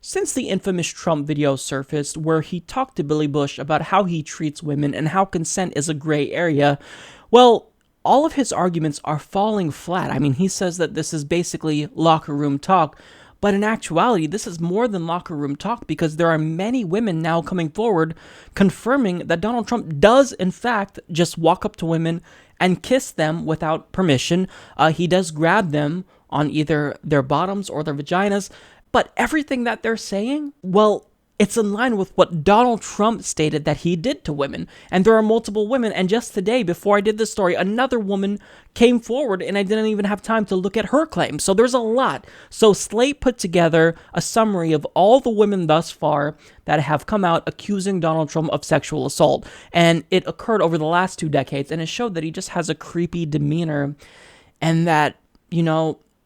Since the infamous Trump video surfaced where he talked to Billy Bush about how he treats women and how consent is a gray area, well, all of his arguments are falling flat. I mean, he says that this is basically locker room talk, but in actuality, this is more than locker room talk because there are many women now coming forward confirming that Donald Trump does, in fact, just walk up to women and kiss them without permission. He does grab them on either their bottoms or their vaginas. But everything that they're saying, well, it's in line with what Donald Trump stated that he did to women. And there are multiple women. And just today, before I did this story, another woman came forward and I didn't even have time to look at her claims. So there's a lot. So Slate put together a summary of all the women thus far that have come out accusing Donald Trump of sexual assault. And it occurred over the last 2 decades. And it showed that he just has a creepy demeanor and that,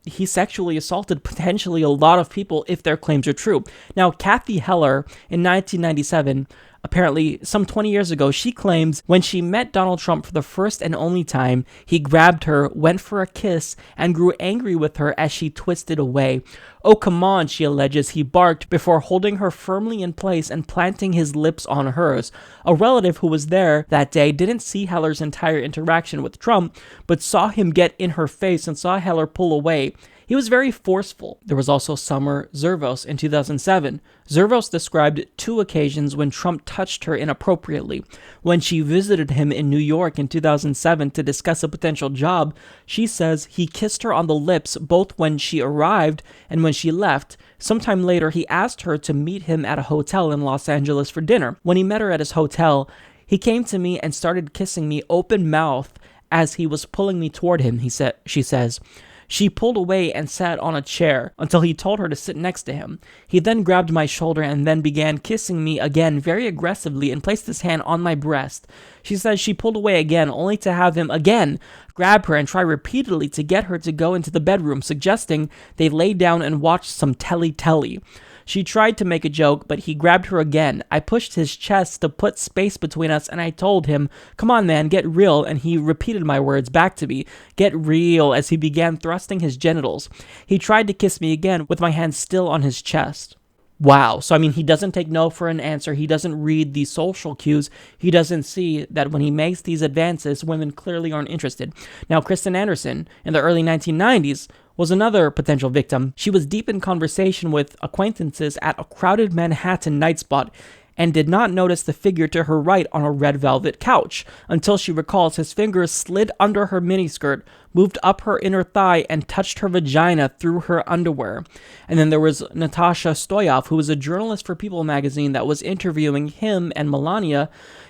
he sexually assaulted potentially a lot of people if their claims are true. Now, Kathy Heller, in 1997, apparently some 20 years ago, she claims when she met Donald Trump for the first and only time, he grabbed her, went for a kiss, and grew angry with her as she twisted away. "Oh, come on," she alleges, he barked before holding her firmly in place and planting his lips on hers. A relative who was there that day didn't see Heller's entire interaction with Trump, but saw him get in her face and saw Heller pull away. He was very forceful. There was also Summer Zervos in 2007. Zervos described 2 occasions when Trump touched her inappropriately. When she visited him in New York in 2007 to discuss a potential job, she says he kissed her on the lips both when she arrived and when she left. Sometime later, he asked her to meet him at a hotel in Los Angeles for dinner. When he met her at his hotel, he came to me and started kissing me open mouth as he was pulling me toward him, she says. She pulled away and sat on a chair until he told her to sit next to him. He then grabbed my shoulder and then began kissing me again very aggressively and placed his hand on my breast. She says she pulled away again only to have him again grab her and try repeatedly to get her to go into the bedroom, suggesting they lay down and watch some telly. She tried to make a joke, but he grabbed her again. I pushed his chest to put space between us, and I told him, "Come on, man, get real," and he repeated my words back to me, "Get real," as he began thrusting his genitals. He tried to kiss me again, with my hand still on his chest. Wow. So, he doesn't take no for an answer. He doesn't read the social cues. He doesn't see that when he makes these advances, women clearly aren't interested. Now, Kristen Anderson, in the early 1990s, was another potential victim. She was deep in conversation with acquaintances at a crowded Manhattan night spot and did not notice the figure to her right on a red velvet couch until she recalls his fingers slid under her miniskirt, moved up her inner thigh, and touched her vagina through her underwear. And then there was Natasha Stoyov, who was a journalist for People magazine that was interviewing him and Melania.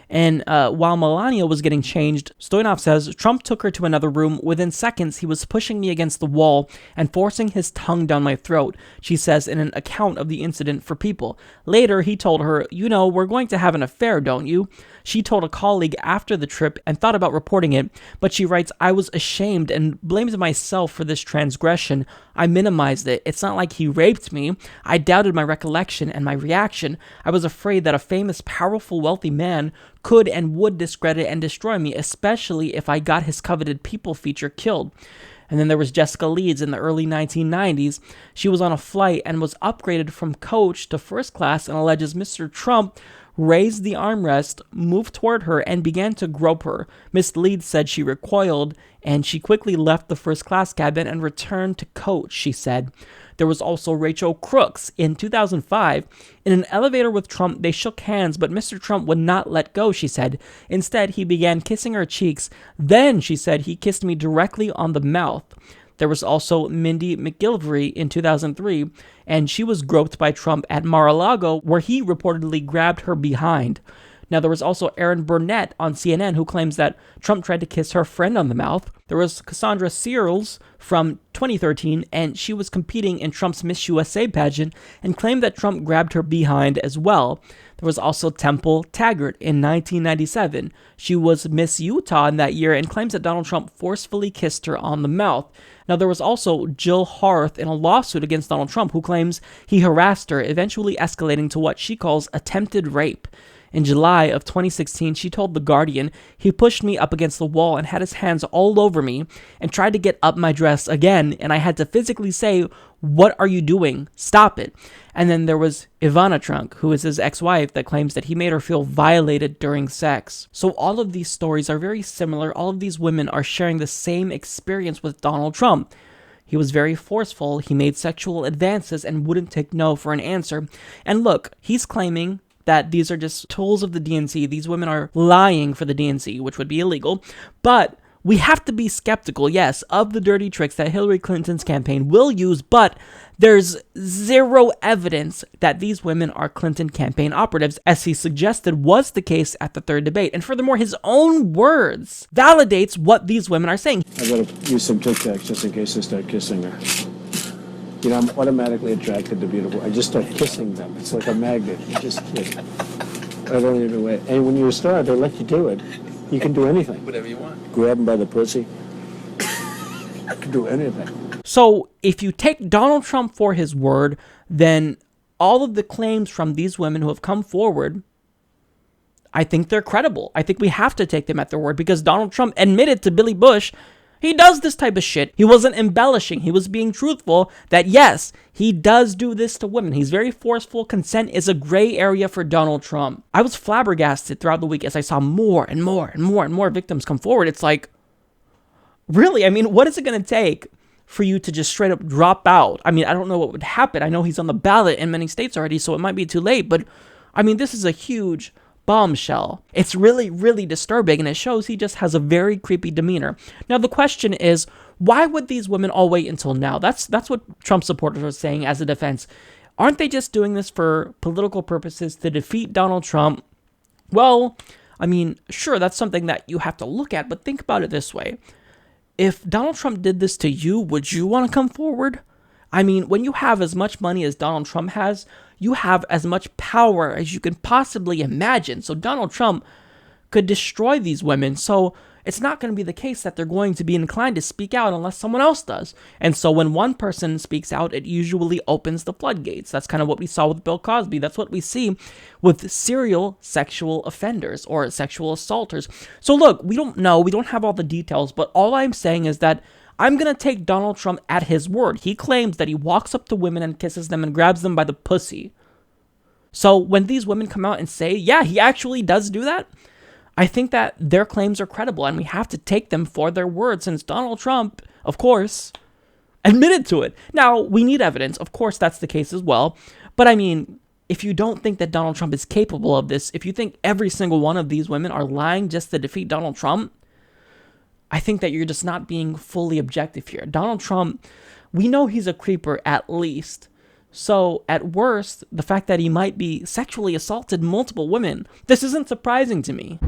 And while Melania was getting changed, Stoyanov says, Trump took her to another room. Within seconds, he was pushing me against the wall and forcing his tongue down my throat, she says in an account of the incident for People. Later, he told her, we're going to have an affair, don't you? She told a colleague after the trip and thought about reporting it, but she writes, I was ashamed and blamed myself for this transgression. I minimized it. It's not like he raped me. I doubted my recollection and my reaction. I was afraid that a famous, powerful, wealthy man could and would discredit and destroy me, especially if I got his coveted People feature killed. And then there was Jessica Leeds in the early 1990s. She was on a flight and was upgraded from coach to first class and alleges Mr. Trump raised the armrest, moved toward her, and began to grope her. Miss Leeds said she recoiled, and she quickly left the first class cabin and returned to coach, she said. There was also Rachel Crooks. In 2005, in an elevator with Trump, they shook hands, but Mr. Trump would not let go, she said. Instead, he began kissing her cheeks. Then, she said, he kissed me directly on the mouth. There was also Mindy McGillivray in 2003, and she was groped by Trump at Mar-a-Lago, where he reportedly grabbed her behind. Now, there was also Erin Burnett on CNN who claims that Trump tried to kiss her friend on the mouth. There was Cassandra Searles from 2013, and she was competing in Trump's Miss USA pageant and claimed that Trump grabbed her behind as well. There was also Temple Taggart in 1997. She was Miss Utah in that year and claims that Donald Trump forcefully kissed her on the mouth. Now, there was also Jill Harth in a lawsuit against Donald Trump who claims he harassed her, eventually escalating to what she calls attempted rape. In July of 2016, she told The Guardian, "He pushed me up against the wall and had his hands all over me and tried to get up my dress again, and I had to physically say, 'What are you doing? Stop it.'" And then there was Ivana Trunk, who is his ex-wife, that claims that he made her feel violated during sex. So all of these stories are very similar. All of these women are sharing the same experience with Donald Trump. He was very forceful, he made sexual advances, and wouldn't take no for an answer. And look, he's claiming that these are just tools of the DNC. These women are lying for the DNC, which would be illegal. But we have to be skeptical, yes, of the dirty tricks that Hillary Clinton's campaign will use, but there's zero evidence that these women are Clinton campaign operatives, as he suggested was the case at the third debate. And furthermore, his own words validates what these women are saying. I gotta use some Tic Tacs just in case I start kissing her. You know, I'm automatically attracted to beautiful. I just start kissing them. It's like a magnet. You just, I don't even wait. And when you're a star, they let you do it. You can do anything. Whatever you want. Grab them by the pussy. I can do anything. So if you take Donald Trump for his word, then all of the claims from these women who have come forward, I think they're credible. I think we have to take them at their word because Donald Trump admitted to Billy Bush he does this type of shit. He wasn't embellishing. He was being truthful that, yes, he does do this to women. He's very forceful. Consent is a gray area for Donald Trump. I was flabbergasted throughout the week as I saw more and more and more and more victims come forward. It's like, really? I mean, what is it going to take for you to just straight up drop out? I mean, I don't know what would happen. I know he's on the ballot in many states already, so it might be too late. But, I mean, this is a huge bombshell. It's really, really disturbing, and it shows he just has a very creepy demeanor. Now, the question is, why would these women all wait until now? That's what Trump supporters are saying as a defense. Aren't they just doing this for political purposes to defeat Donald Trump? Well, I mean, sure, that's something that you have to look at, but think about it this way. If Donald Trump did this to you, would you want to come forward? I mean, when you have as much money as Donald Trump has, you have as much power as you can possibly imagine. So Donald Trump could destroy these women. So it's not going to be the case that they're going to be inclined to speak out unless someone else does. And so when one person speaks out, it usually opens the floodgates. That's kind of what we saw with Bill Cosby. That's what we see with serial sexual offenders or sexual assaulters. So look, we don't know. We don't have all the details. But all I'm saying is that I'm going to take Donald Trump at his word. He claims that he walks up to women and kisses them and grabs them by the pussy. So when these women come out and say, yeah, he actually does do that, I think that their claims are credible and we have to take them for their word since Donald Trump, of course, admitted to it. Now, we need evidence. Of course, that's the case as well. But I mean, if you don't think that Donald Trump is capable of this, if you think every single one of these women are lying just to defeat Donald Trump, I think that you're just not being fully objective here. Donald Trump, we know he's a creeper at least. So at worst, the fact that he might be sexually assaulted multiple women, this isn't surprising to me.